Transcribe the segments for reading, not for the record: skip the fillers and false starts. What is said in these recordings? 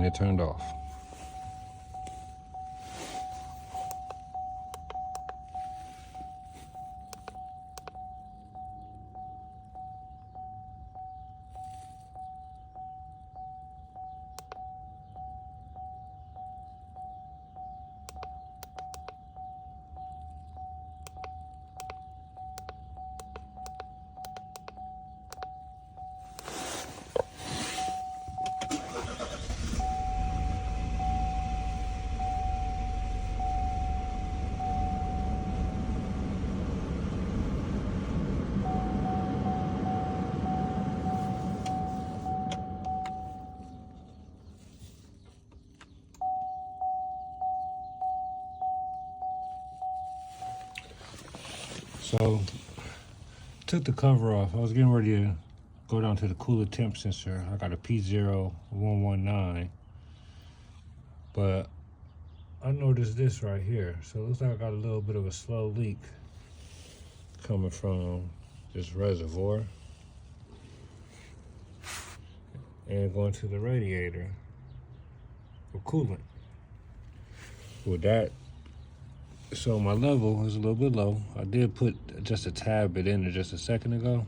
it turned off. So, took the cover off. I was getting ready to go down to the coolant temp sensor. I got a P0119, but I noticed this right here. So it looks like I got a little bit of a slow leak coming from this reservoir and going to the radiator for coolant. With that, so my level is a little bit low. I did put just a tad bit in there just a second ago,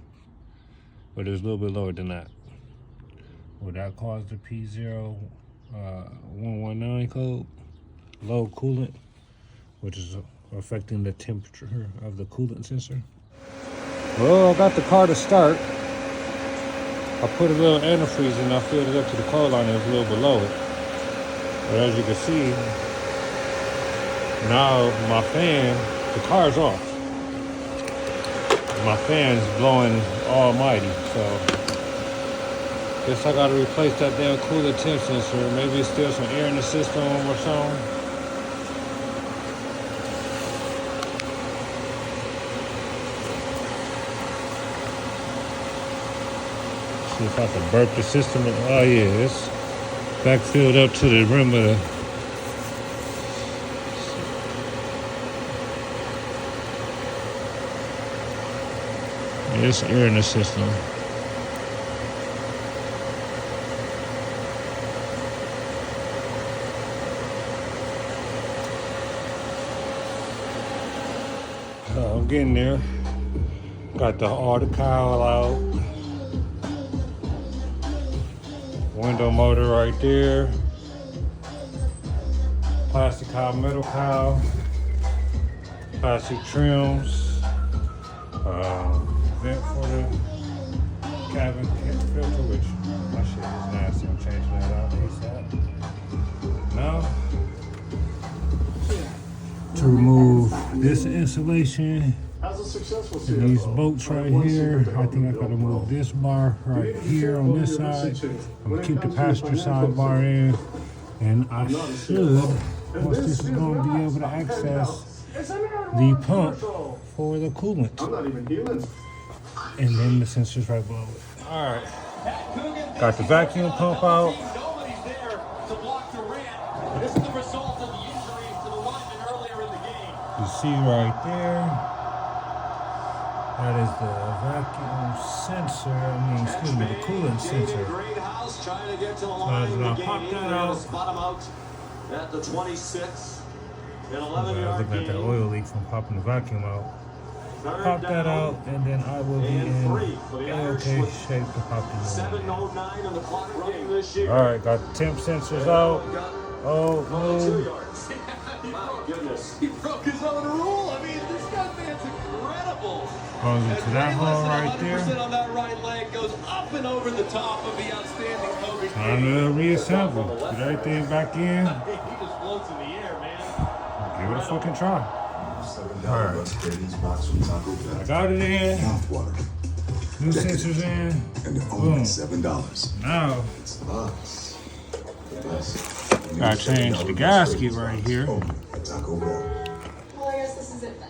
but it was a little bit lower than that. Would that cause the P0119 code? Low coolant, which is affecting the temperature of the coolant sensor. Well, I got the car to start. I put a little antifreeze and I filled it up to the cold line. It was a little below it. But as you can see, now my fan, the car's off. My fan's blowing almighty, so guess I gotta replace that damn coolant temp sensor. Maybe it's still some air in the system or something. See if I can burp the system. Oh yeah, it's back filled up to the rim of the. It's air in the system. I'm getting there. Got all the cowl out. Window motor right there. Plastic cowl, metal cowl. Plastic trims. Vent for the cabin filter, which my shit is nasty. I'm changing that out ASAP. Now, to remove this insulation and these bolts right here, I think I gotta move this bar right here on this side. I'm gonna keep the passenger side bar in, and I should, once this is gonna be able to access the pump for the coolant. And then the sensor's right below it. All right. Got the vacuum pump out. Nobody's there to block the ramp. This is the result of the injuries to the lineman earlier in the game. You see right there. That is the vacuum sensor. Excuse me, the coolant sensor. So as I pop that out. Bottom out at the 26. An I 11-yard was looking at that gain. oil leak from popping the vacuum out. Third Pop down. that out, and then I will be And in 3 for the Irish okay with shape to pop the new 7:09 on the clock running this year. one. All right, got the temp sensors out. Oh, 2 no. yards. My goodness. He broke his own rule. I mean, this guy's incredible. Goes into that hole right there. 100% on that right leg goes up and over the top of the outstanding Kobe. Time to reassemble. Put everything back in. He just floats in the air, man. Give it a fucking try. Alright. I got it in. New sensors in. And only Boom. $7. Now, It's us. gotta change the gasket right here. Taco Bell. Well, I guess this is it then.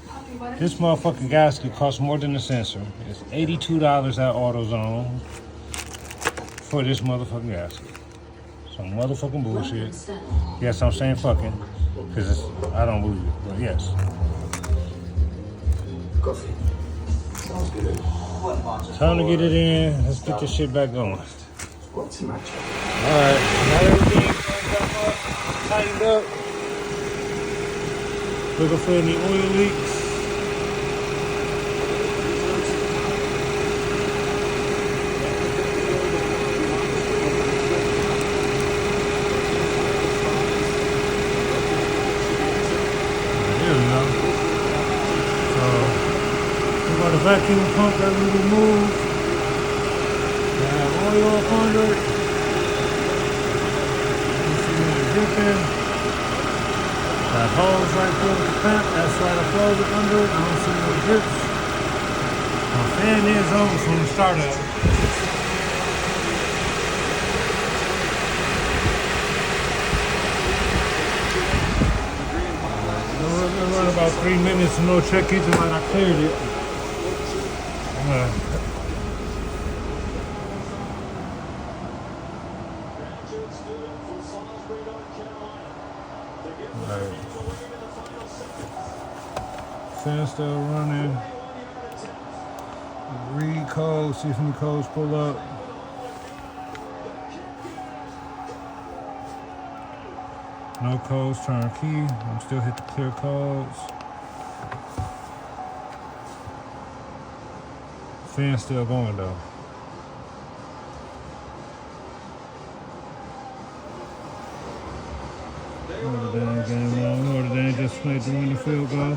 Poppy, why don't This you- motherfucking gasket costs more than the sensor. It's $82 at AutoZone for this motherfucking gasket. Some motherfucking bullshit. Yes, I'm saying fucking, because I don't believe it, but yes. Coffee. Sounds good. Time to get it in. Let's get this shit back going. What's the matter? Alright, got everything tightened up. Looking for any oil leaks. Here we go. So, we got a vacuum pump that we removed. We have oil up under it. You see it dripping. Got hose right there with the pump. That's right, I closed it under it. I don't see no drips. My fan is on from the startup. We'll run about 3 minutes and no check engine light. I cleared it. Alright. Fan still running. Read codes, see if any codes pull up. No codes, turn key. I'm still hit the clear codes. Fan's still going though. Notre Dame game on. Notre Dame just made the winning field goal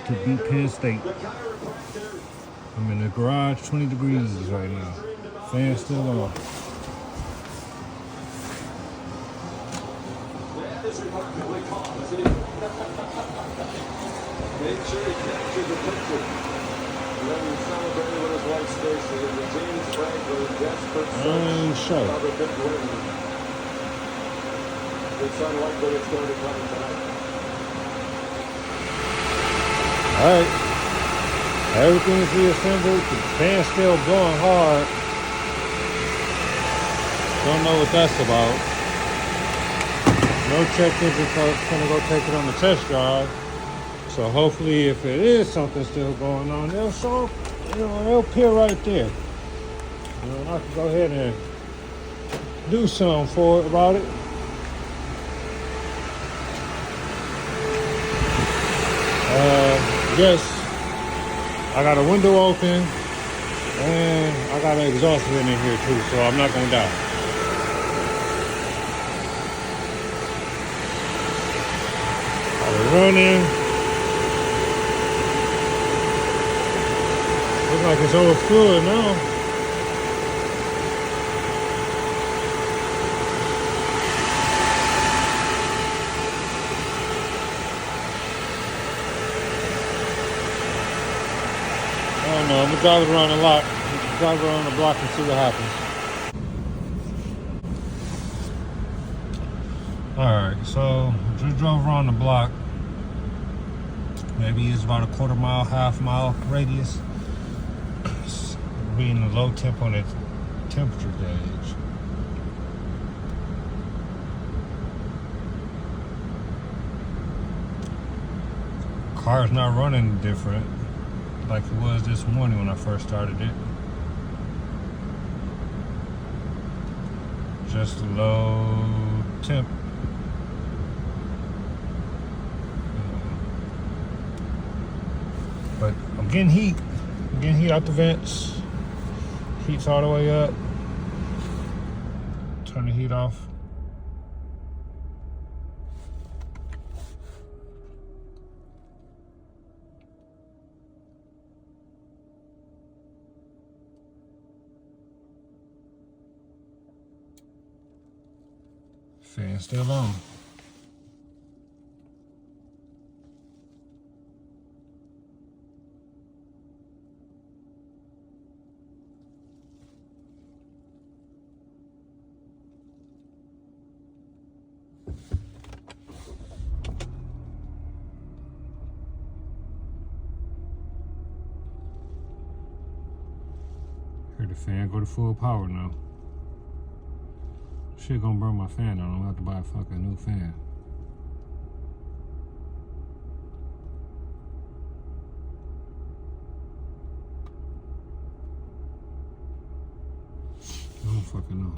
to beat Penn State. I'm in the garage, 20 degrees right now. Fan's still on. Make sure he captures the picture. And then he celebrated with his wife Stacy and the James Franklin desperate Show. another big win. It's unlikely it's going to come tonight. Alright. Everything's reassembled. The fan's still going hard. Don't know what that's about. No check engine folks gonna go take it on the test drive. So hopefully if it is something still going on, they'll show, they'll appear right there. I can go ahead and do something for it about it. Yes, I got a window open and I got an exhaust vent in here too, so I'm not gonna die. Running. Looks like it's overflowing now. I don't know. I'm gonna drive it around a lot. Drive around the block and see what happens. Alright, so just drove around the block. Maybe it's about a quarter mile, half mile radius. Reading the low temp on its temperature gauge. Car's not running different like it was this morning when I first started it. Just a low temp. But I'm getting heat. I'm getting heat out the vents. Heat's all the way up. Turn the heat off. Fan still on. Heard the fan go to full power now. Shit gonna burn my fan out. I'm gonna have to buy a fucking new fan. fucking know.